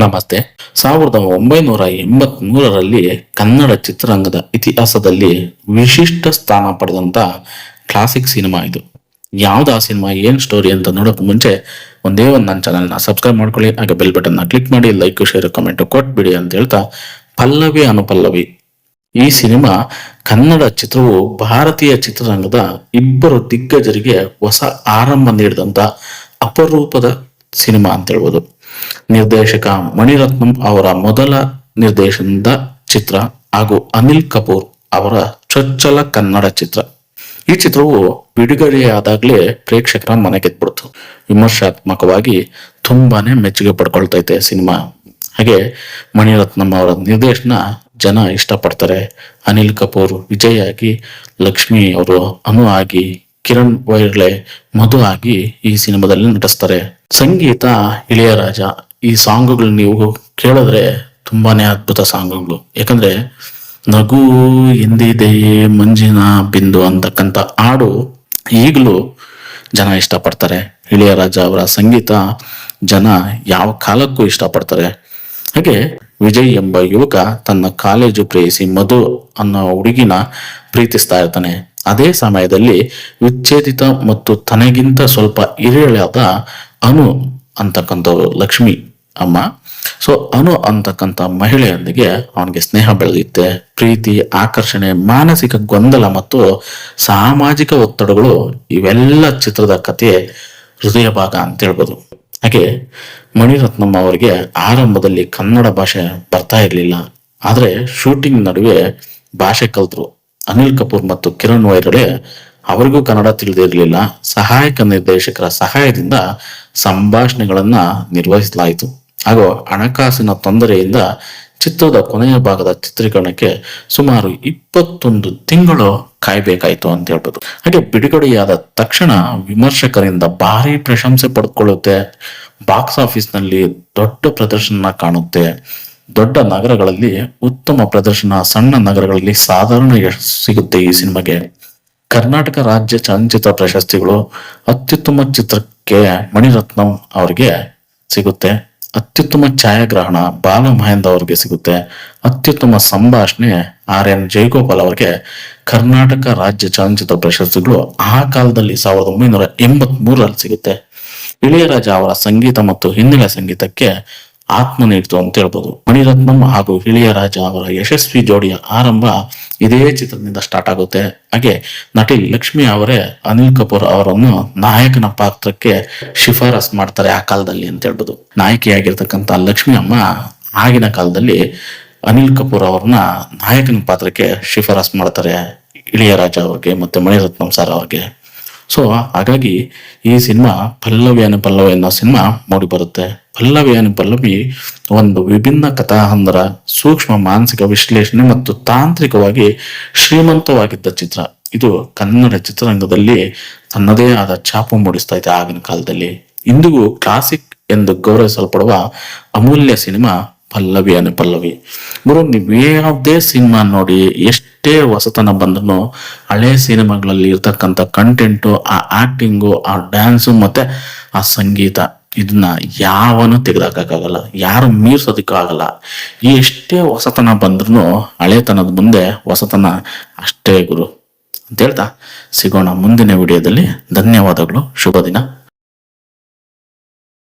ನಮಸ್ತೆ. 1983ರಲ್ಲಿ ಕನ್ನಡ ಚಿತ್ರರಂಗದ ಇತಿಹಾಸದಲ್ಲಿ ವಿಶಿಷ್ಟ ಸ್ಥಾನ ಪಡೆದಂತ ಕ್ಲಾಸಿಕ್ ಸಿನಿಮಾ ಇದು. ಯಾವ್ದು ಆ ಸಿನಿಮಾ, ಏನ್ ಸ್ಟೋರಿ ಅಂತ ನೋಡೋಕೆ ಮುಂಚೆ ಒಂದೇ ಒಂದು ನನ್ನ ಚಾನಲ್ನ ಸಬ್ಸ್ಕ್ರೈಬ್ ಮಾಡ್ಕೊಳ್ಳಿ, ಹಾಗೆ ಬೆಲ್ ಬಟನ್ನ ಕ್ಲಿಕ್ ಮಾಡಿ, ಲೈಕ್ ಶೇರ್ ಕಮೆಂಟ್ ಕೊಟ್ಬಿಡಿ ಅಂತ ಹೇಳ್ತಾ, ಪಲ್ಲವಿ ಅನುಪಲ್ಲವಿ ಈ ಸಿನಿಮಾ ಕನ್ನಡ ಚಿತ್ರವು ಭಾರತೀಯ ಚಿತ್ರರಂಗದ ಇಬ್ಬರು ದಿಗ್ಗಜರಿಗೆ ಹೊಸ ಆರಂಭ ನೀಡಿದಂತ ಅಪರೂಪದ ಸಿನಿಮಾ ಅಂತ ಹೇಳ್ಬೋದು. ನಿರ್ದೇಶಕ ಮಣಿರತ್ನಂ ಅವರ ಮೊದಲ ನಿರ್ದೇಶನದ ಚಿತ್ರ ಹಾಗೂ ಅನಿಲ್ ಕಪೂರ್ ಅವರ ಚೊಚ್ಚಲ ಕನ್ನಡ ಚಿತ್ರ. ಈ ಚಿತ್ರವು ಬಿಡುಗಡೆಯಾದಾಗ್ಲೇ ಪ್ರೇಕ್ಷಕರ ಮನೆ ಗೆದ್ಬಿಡ್ತು. ವಿಮರ್ಶಾತ್ಮಕವಾಗಿ ತುಂಬಾನೇ ಮೆಚ್ಚುಗೆ ಪಡ್ಕೊಳ್ತೈತೆ ಸಿನಿಮಾ. ಹಾಗೆ ಮಣಿರತ್ನಂ ಅವರ ನಿರ್ದೇಶನ ಜನ ಇಷ್ಟಪಡ್ತಾರೆ. ಅನಿಲ್ ಕಪೂರ್ ವಿಜಯ್ ಆಗಿ, ಲಕ್ಷ್ಮಿ ಅವರು ಅನು ಆಗಿ, ಕಿರಣ್ ವೈರ್ಲೆ ಮಧು ಆಗಿ ಈ ಸಿನಿಮಾದಲ್ಲಿ ನಟಿಸ್ತಾರೆ. ಸಂಗೀತ ಇಳೆಯರಾಜ. ಈ ಸಾಂಗ್ಗಳು ನೀವು ಕೇಳಿದ್ರೆ ತುಂಬಾನೇ ಅದ್ಭುತ ಸಾಂಗ್ಗಳು. ಯಾಕಂದ್ರೆ ನಗು ಎಂದಿದೆ ಮಂಜಿನ ಬಿಂದು ಅಂತಕ್ಕಂಥ ಹಾಡು ಈಗಲೂ ಜನ ಇಷ್ಟಪಡ್ತಾರೆ. ಇಳೆಯರಾಜ ಅವರ ಸಂಗೀತ ಜನ ಯಾವ ಕಾಲಕ್ಕೂ ಇಷ್ಟಪಡ್ತಾರೆ. ಹಾಗೆ ವಿಜಯ್ ಎಂಬ ಯುವಕ ತನ್ನ ಕಾಲೇಜು ಪ್ರೇಯಸಿ ಮಧು ಅನ್ನೋ ಹುಡುಗಿನ ಪ್ರೀತಿಸ್ತಾ ಇರ್ತಾನೆ. ಅದೇ ಸಮಯದಲ್ಲಿ ವಿಚ್ಛೇದಿತ ಮತ್ತು ತನಗಿಂತ ಸ್ವಲ್ಪ ಹಿರಿಯಳಾದ ಅನು ಅಂತಕ್ಕಂಥವ್ರು, ಲಕ್ಷ್ಮಿ ಅಮ್ಮ. ಸೊ ಅನು ಅಂತಕ್ಕಂಥ ಮಹಿಳೆಯೊಂದಿಗೆ ಅವನಿಗೆ ಸ್ನೇಹ ಬೆಳೆದಿತ್ತೆ. ಪ್ರೀತಿ, ಆಕರ್ಷಣೆ, ಮಾನಸಿಕ ಗೊಂದಲ ಮತ್ತು ಸಾಮಾಜಿಕ ಒತ್ತಡಗಳು ಇವೆಲ್ಲ ಚಿತ್ರದ ಕಥೆ ಹೃದಯ ಭಾಗ ಅಂತ ಹೇಳ್ಬೋದು. ಹಾಗೆ ಮಣಿರತ್ನಂ ಅವರಿಗೆ ಆರಂಭದಲ್ಲಿ ಕನ್ನಡ ಭಾಷೆ ಬರ್ತಾ ಇರಲಿಲ್ಲ. ಆದ್ರೆ ಶೂಟಿಂಗ್ ನಡುವೆ ಭಾಷೆ ಕಲ್ತರು. ಅನಿಲ್ ಕಪೂರ್ ಮತ್ತು ಕಿರಣ್ ವೈರ್ಲೆ ಅವರಿಗೂ ಕನ್ನಡ ತಿಳಿದಿರಲಿಲ್ಲ. ಸಹಾಯಕ ನಿರ್ದೇಶಕರ ಸಹಾಯದಿಂದ ಸಂಭಾಷಣೆಗಳನ್ನ ನಿರ್ವಹಿಸಲಾಯಿತು. ಹಾಗೂ ಹಣಕಾಸಿನ ತೊಂದರೆಯಿಂದ ಚಿತ್ರದ ಕೊನೆಯ ಭಾಗದ ಚಿತ್ರೀಕರಣಕ್ಕೆ ಸುಮಾರು 21 ತಿಂಗಳು ಕಾಯ್ಬೇಕಾಯ್ತು ಅಂತ ಹೇಳ್ಬೋದು. ಹಾಗೆ ಬಿಡುಗಡೆಯಾದ ತಕ್ಷಣ ವಿಮರ್ಶಕರಿಂದ ಭಾರಿ ಪ್ರಶಂಸೆ ಪಡ್ಕೊಳ್ಳುತ್ತೆ. ಬಾಕ್ಸ್ ಆಫೀಸ್ ನಲ್ಲಿ ದೊಡ್ಡ ಪ್ರದರ್ಶನ ಕಾಣುತ್ತೆ. ದೊಡ್ಡ ನಗರಗಳಲ್ಲಿ ಉತ್ತಮ ಪ್ರದರ್ಶನ, ಸಣ್ಣ ನಗರಗಳಲ್ಲಿ ಸಾಧಾರಣ ಯಶಸ್ಸು ಸಿಗುತ್ತೆ ಈ ಸಿನಿಮಾಗೆ. ಕರ್ನಾಟಕ ರಾಜ್ಯ ಚಲನಚಿತ್ರ ಪ್ರಶಸ್ತಿಗಳು ಅತ್ಯುತ್ತಮ ಚಿತ್ರಕ್ಕೆ ಮಣಿರತ್ನಂ ಅವರಿಗೆ ಸಿಗುತ್ತೆ. ಅತ್ಯುತ್ತಮ ಛಾಯಾಗ್ರಹಣ ಬಾಲು ಮಹೇಂದ್ರ ಅವರಿಗೆ ಸಿಗುತ್ತೆ. ಅತ್ಯುತ್ತಮ ಸಂಭಾಷಣೆ RN ಜಯಗೋಪಾಲ್ ಅವರಿಗೆ ಕರ್ನಾಟಕ ರಾಜ್ಯ ಚಲನಚಿತ್ರ ಪ್ರಶಸ್ತಿಗಳು ಆ ಕಾಲದಲ್ಲಿ 1983ರಲ್ಲಿ ಸಿಗುತ್ತೆ. ಇಳೆಯರಾಜ ಅವರ ಸಂಗೀತ ಮತ್ತು ಹಿನ್ನೆಲೆ ಸಂಗೀತಕ್ಕೆ ಆತ್ಮ ನೀಡಿತು ಅಂತ ಹೇಳ್ಬೋದು. ಮಣಿರತ್ನಂ ಹಾಗೂ ಇಳೆಯರಾಜ ಅವರ ಯಶಸ್ವಿ ಜೋಡಿಯ ಆರಂಭ ಇದೇ ಚಿತ್ರದಿಂದ ಸ್ಟಾರ್ಟ್ ಆಗುತ್ತೆ. ಹಾಗೆ ನಟಿ ಲಕ್ಷ್ಮಿ ಅವರೇ ಅನಿಲ್ ಕಪೂರ್ ಅವರನ್ನು ನಾಯಕನ ಪಾತ್ರಕ್ಕೆ ಶಿಫಾರಸ್ ಮಾಡ್ತಾರೆ ಆ ಕಾಲದಲ್ಲಿ ಅಂತ ಹೇಳ್ಬೋದು. ನಾಯಕಿಯಾಗಿರ್ತಕ್ಕಂಥ ಲಕ್ಷ್ಮಿ ಅಮ್ಮ ಆಗಿನ ಕಾಲದಲ್ಲಿ ಅನಿಲ್ ಕಪೂರ್ ಅವ್ರನ್ನ ನಾಯಕನ ಪಾತ್ರಕ್ಕೆ ಶಿಫಾರಸ್ ಮಾಡ್ತಾರೆ ಇಳೆಯರಾಜ ಅವ್ರಿಗೆ ಮತ್ತೆ ಮಣಿರತ್ನಂ ಸರ್ ಅವ್ರಿಗೆ. ಸೊ ಹಾಗಾಗಿ ಈ ಸಿನಿಮಾ ಪಲ್ಲವಿ ಅನುಪಲ್ಲವಿ ಅನ್ನೋ ಸಿನಿಮಾ ಮೂಡಿ ಬರುತ್ತೆ. ಪಲ್ಲವಿ ಅನುಪಲ್ಲವಿ ಒಂದು ವಿಭಿನ್ನ ಕಥಾಹಂದರ, ಸೂಕ್ಷ್ಮ ಮಾನಸಿಕ ವಿಶ್ಲೇಷಣೆ ಮತ್ತು ತಾಂತ್ರಿಕವಾಗಿ ಶ್ರೀಮಂತವಾಗಿದ್ದ ಚಿತ್ರ. ಇದು ಕನ್ನಡ ಚಿತ್ರರಂಗದಲ್ಲಿ ತನ್ನದೇ ಆದ ಛಾಪು ಮೂಡಿಸ್ತಾ ಇದೆ ಆಗಿನ ಕಾಲದಲ್ಲಿ. ಇಂದಿಗೂ ಕ್ಲಾಸಿಕ್ ಎಂದು ಗೌರವಿಸಲ್ಪಡುವ ಅಮೂಲ್ಯ ಸಿನಿಮಾ ಪಲ್ಲವಿ ಅನುಪಲ್ಲವಿ. ಗುರು, ನೀವು ಯಾವುದೇ ಸಿನಿಮಾ ನೋಡಿ, ಎಷ್ಟೇ ಹೊಸತನ ಬಂದ್ರು ಹಳೆ ಸಿನಿಮಾಗಳಲ್ಲಿ ಇರ್ತಕ್ಕಂಥ ಕಂಟೆಂಟು, ಆ ಆಕ್ಟಿಂಗು, ಆ ಡ್ಯಾನ್ಸು ಮತ್ತೆ ಆ ಸಂಗೀತ, ಇದನ್ನ ಯಾವನು ತೆಗೆದಾಕಕ್ಕಾಗಲ್ಲ, ಯಾರು ಮೀರ್ಸೋದಕ್ಕೂ ಆಗಲ್ಲ. ಎಷ್ಟೇ ಹೊಸತನ ಬಂದ್ರು ಹಳೆತನದ ಮುಂದೆ ಹೊಸತನ ಅಷ್ಟೇ ಗುರು ಅಂತ ಹೇಳ್ತಾ ಸಿಗೋಣ ಮುಂದಿನ ವಿಡಿಯೋದಲ್ಲಿ. ಧನ್ಯವಾದಗಳು. ಶುಭ ದಿನ.